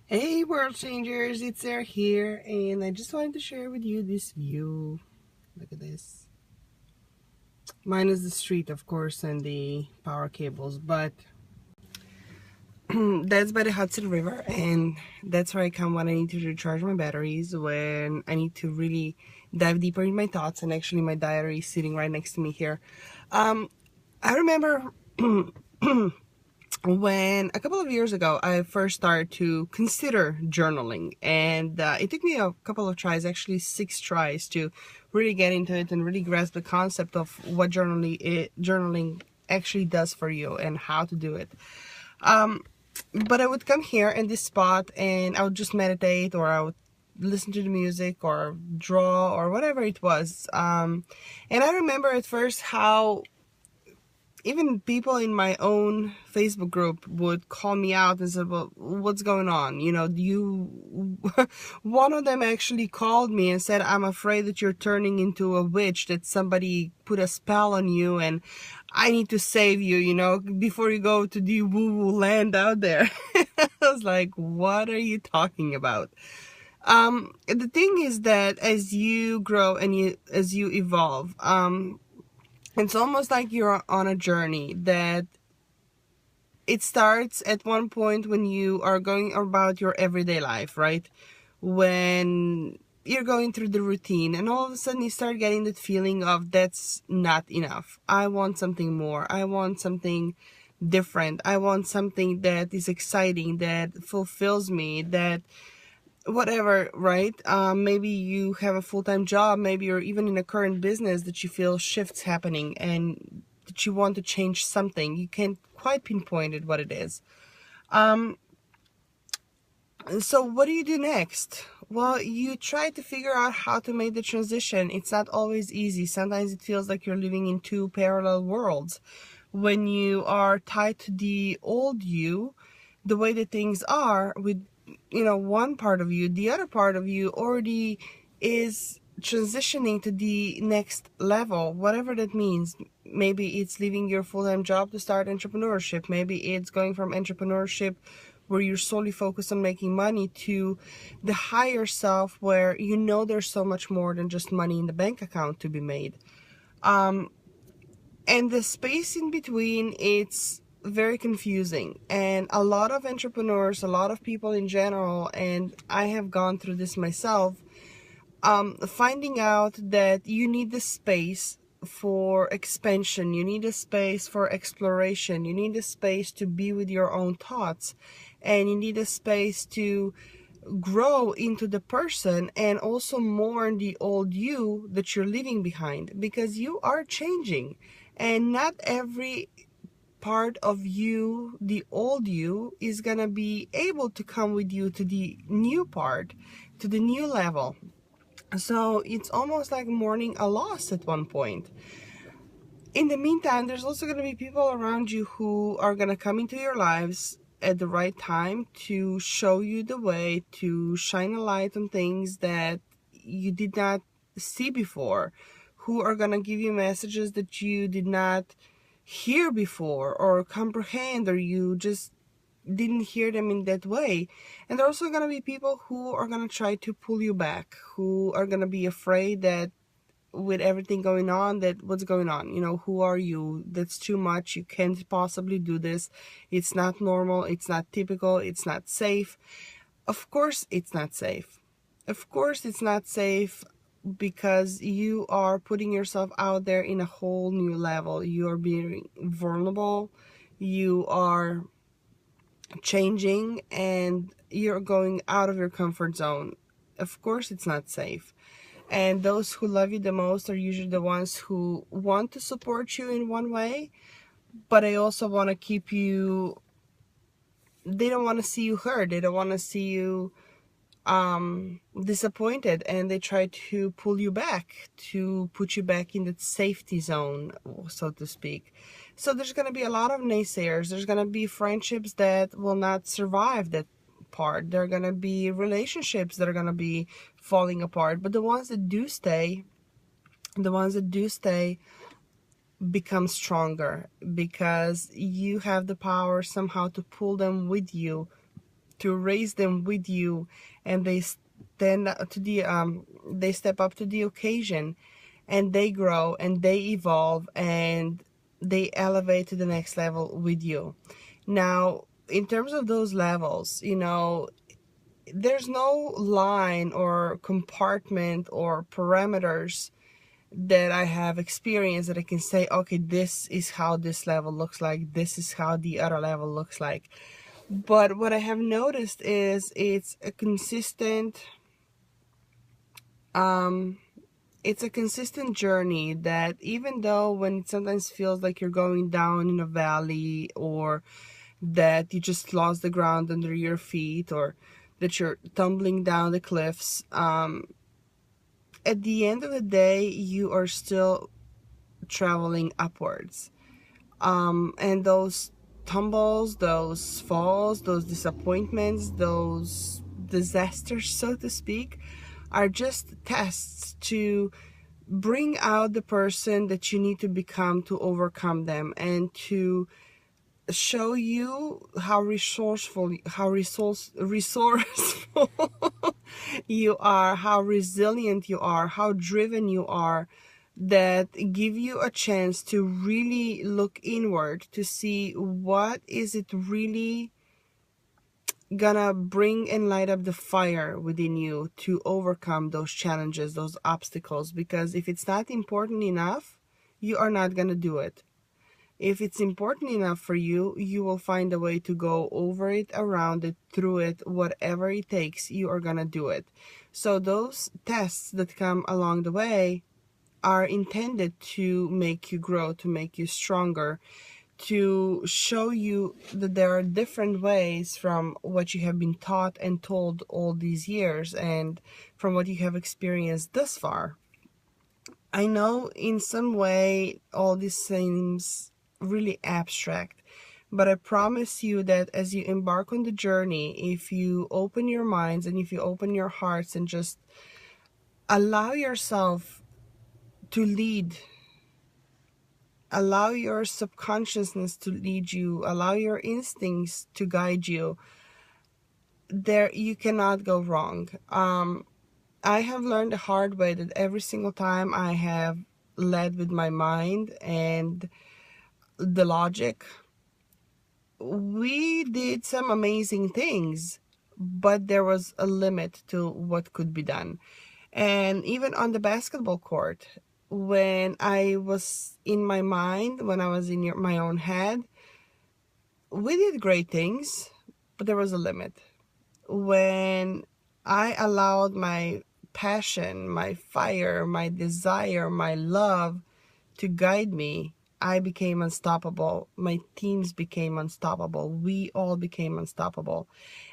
Hey world changers, it's Sarah here, and I just wanted to share with you this view. Look at this. Minus the street, of course, and the power cables, but that's by the Hudson River, and that's where I come when I need to recharge my batteries, when I need to really dive deeper in my thoughts, and actually my diary is sitting right next to me here. I remember when a couple of years ago I first started to consider journaling, and it took me a couple of tries, actually 6 tries, to really get into it and really grasp the concept of what journaling actually does for you and how to do it. But I would come here in this spot and I would just meditate, or I would listen to the music or draw or whatever it was. And I remember at first how even people in my own Facebook group would call me out and said, well, what's going on? One of them actually called me and said, I'm afraid that you're turning into a witch, that somebody put a spell on you and I need to save you, before you go to the woo-woo land out there. I was like, what are you talking about? The thing is that as you grow and as you evolve, it's almost like you're on a journey that it starts at one point when you are going about your everyday life, right? When you're going through the routine and all of a sudden you start getting that feeling of that's not enough. I want something more. I want something different. I want something that is exciting, that fulfills me, that whatever, right? Maybe you have a full-time job, maybe you're even in a current business that you feel shifts happening and that you want to change something. You can't quite pinpoint it what it is. So what do you do next? Well, you try to figure out how to make the transition. It's not always easy. Sometimes it feels like you're living in two parallel worlds. When you are tied to the old you, the way that things are with, one part of you, the other part of you already is transitioning to the next level, whatever that means. Maybe it's leaving your full-time job to start entrepreneurship. Maybe it's going from entrepreneurship where you're solely focused on making money to the higher self where there's so much more than just money in the bank account to be made. And the space in between, it's very confusing. And a lot of entrepreneurs, a lot of people in general, and I have gone through this myself, finding out that you need the space for expansion, you need a space for exploration, you need a space to be with your own thoughts, and you need a space to grow into the person and also mourn the old you that you're leaving behind, because you are changing and not every part of you, the old you, is gonna be able to come with you to the new part, to the new level. So it's almost like mourning a loss at one point. In the meantime, there's also going to be people around you who are going to come into your lives at the right time to show you the way, to shine a light on things that you did not see before, who are going to give you messages that you did not hear before or comprehend, or you just didn't hear them in that way. And there are also going to be people who are going to try to pull you back, who are going to be afraid that with everything going on, that what's going on, who are you, that's too much, you can't possibly do this, it's not normal, it's not typical, it's not safe. Of course it's not safe. Of course it's not safe, because you are putting yourself out there in a whole new level. You are being vulnerable, you are changing, and you're going out of your comfort zone. Of course it's not safe. And those who love you the most are usually the ones who want to support you in one way, but they also want to keep you, they don't want to see you hurt, they don't want to see you disappointed, and they try to pull you back, to put you back in that safety zone, so to speak. So there's going to be a lot of naysayers. There's going to be friendships that will not survive that part. There are going to be relationships that are going to be falling apart, but the ones that do stay, become stronger, because you have the power somehow to pull them with you to raise them with you, and they step up to the occasion, and they grow and they evolve and they elevate to the next level with you. Now, in terms of those levels, there's no line or compartment or parameters that I have experienced that I can say, okay, this is how this level looks like, this is how the other level looks like. But what I have noticed is it's a consistent journey, that even though when it sometimes feels like you're going down in a valley, or that you just lost the ground under your feet, or that you're tumbling down the cliffs, at the end of the day, you are still traveling upwards. And those tumbles, those falls, those disappointments, those disasters, so to speak, are just tests to bring out the person that you need to become to overcome them, and to show you how resourceful you are, how resilient you are, how driven you are, that give you a chance to really look inward to see what is it really gonna bring and light up the fire within you to overcome those challenges, those obstacles. Because if it's not important enough, you are not gonna do it. If it's important enough for you, you will find a way to go over it, around it, through it, whatever it takes, you are gonna do it. So those tests that come along the way are intended to make you grow, to make you stronger, to show you that there are different ways from what you have been taught and told all these years, and from what you have experienced thus far. I know in some way all this seems really abstract, but I promise you that as you embark on the journey, if you open your minds and if you open your hearts and just allow yourself to lead, allow your subconsciousness to lead you, allow your instincts to guide you, there you cannot go wrong. I have learned the hard way that every single time I have led with my mind and the logic, we did some amazing things, but there was a limit to what could be done. And even on the basketball court, when I was in my mind, when I was in my own head, we did great things, but there was a limit. When I allowed my passion, my fire, my desire, my love to guide me, I became unstoppable. My teams became unstoppable. We all became unstoppable.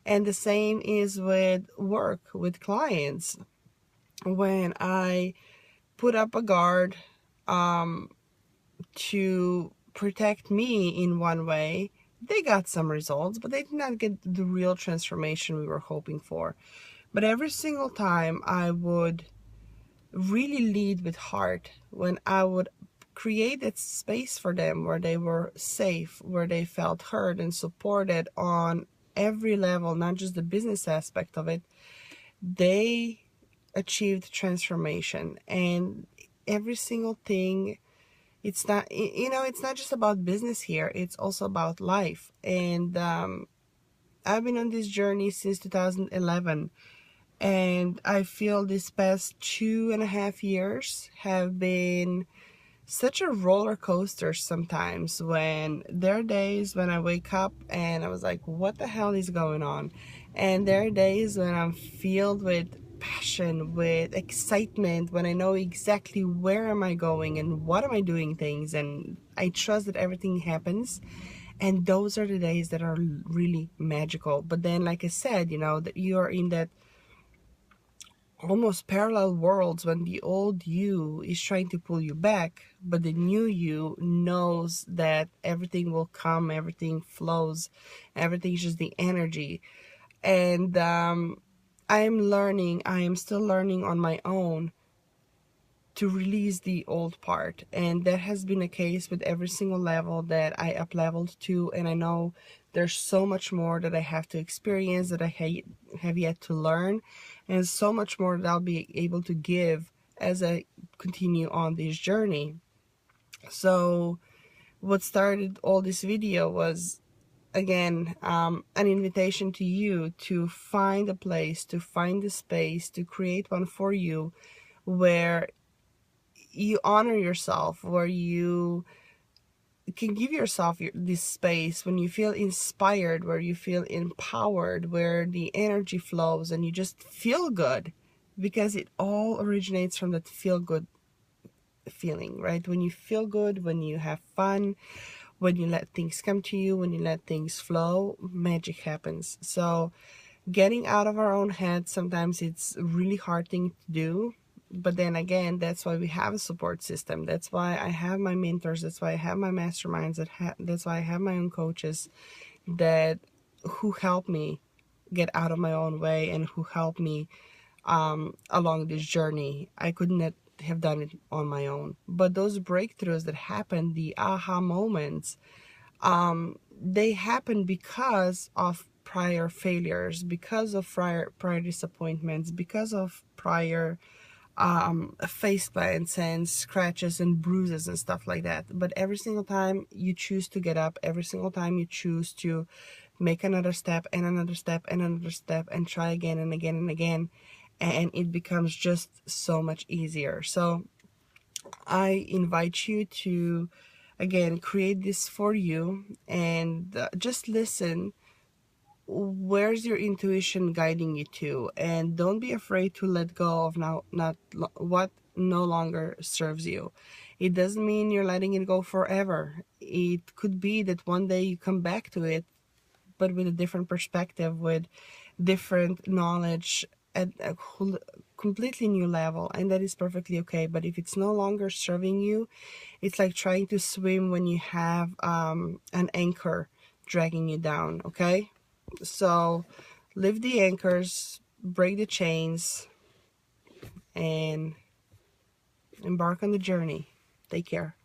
And the same is with work, with clients. When I put up a guard to protect me in one way, they got some results, but they did not get the real transformation we were hoping for. But every single time I would really lead with heart, when I would create that space for them where they were safe, where they felt heard and supported on every level, not just the business aspect of it, they achieved transformation. And every single thing, it's not, it's not just about business here, it's also about life. And I've been on this journey since 2011, and I feel this past 2.5 years have been such a roller coaster sometimes, when there are days when I wake up and I was like, what the hell is going on? And there are days when I'm filled with passion, with excitement, when I know exactly where am I going and what am I doing things, and I trust that everything happens. And those are the days that are really magical. But then, like I said, that you are in that almost parallel worlds when the old you is trying to pull you back, but the new you knows that everything will come, everything flows, everything's just the energy. And I am still learning on my own to release the old part. And that has been a case with every single level that I up leveled to. And I know There's so much more that I have to experience, that I have yet to learn, and so much more that I'll be able to give as I continue on this journey. So what started all this video was, again, an invitation to you to find a place, to find a space, to create one for you where you honor yourself, where you can give yourself this space when you feel inspired, where you feel empowered, where the energy flows and you just feel good, because it all originates from that feel good feeling, right? When you feel good, when you have fun, when you let things come to you, when you let things flow, magic happens. So getting out of our own head, sometimes it's a really hard thing to do. But then again, that's why we have a support system. That's why I have my mentors. That's why I have my masterminds. That's why I have my own coaches that who help me get out of my own way and who help me along this journey. I could not have done it on my own. But those breakthroughs that happen, the aha moments, they happen because of prior failures, because of prior disappointments, because of prior face plants and scratches and bruises and stuff like that. But every single time you choose to get up, every single time you choose to make another step and another step and another step and try again and again and again, and it becomes just so much easier. So I invite you to, again, create this for you, and just listen. Where's your intuition guiding you to? And don't be afraid to let go of what no longer serves you. It doesn't mean you're letting it go forever. It could be that one day you come back to it, but with a different perspective, with different knowledge at a completely new level, and that is perfectly okay. But if it's no longer serving you, it's like trying to swim when you have an anchor dragging you down, okay? So lift the anchors, break the chains, and embark on the journey. Take care.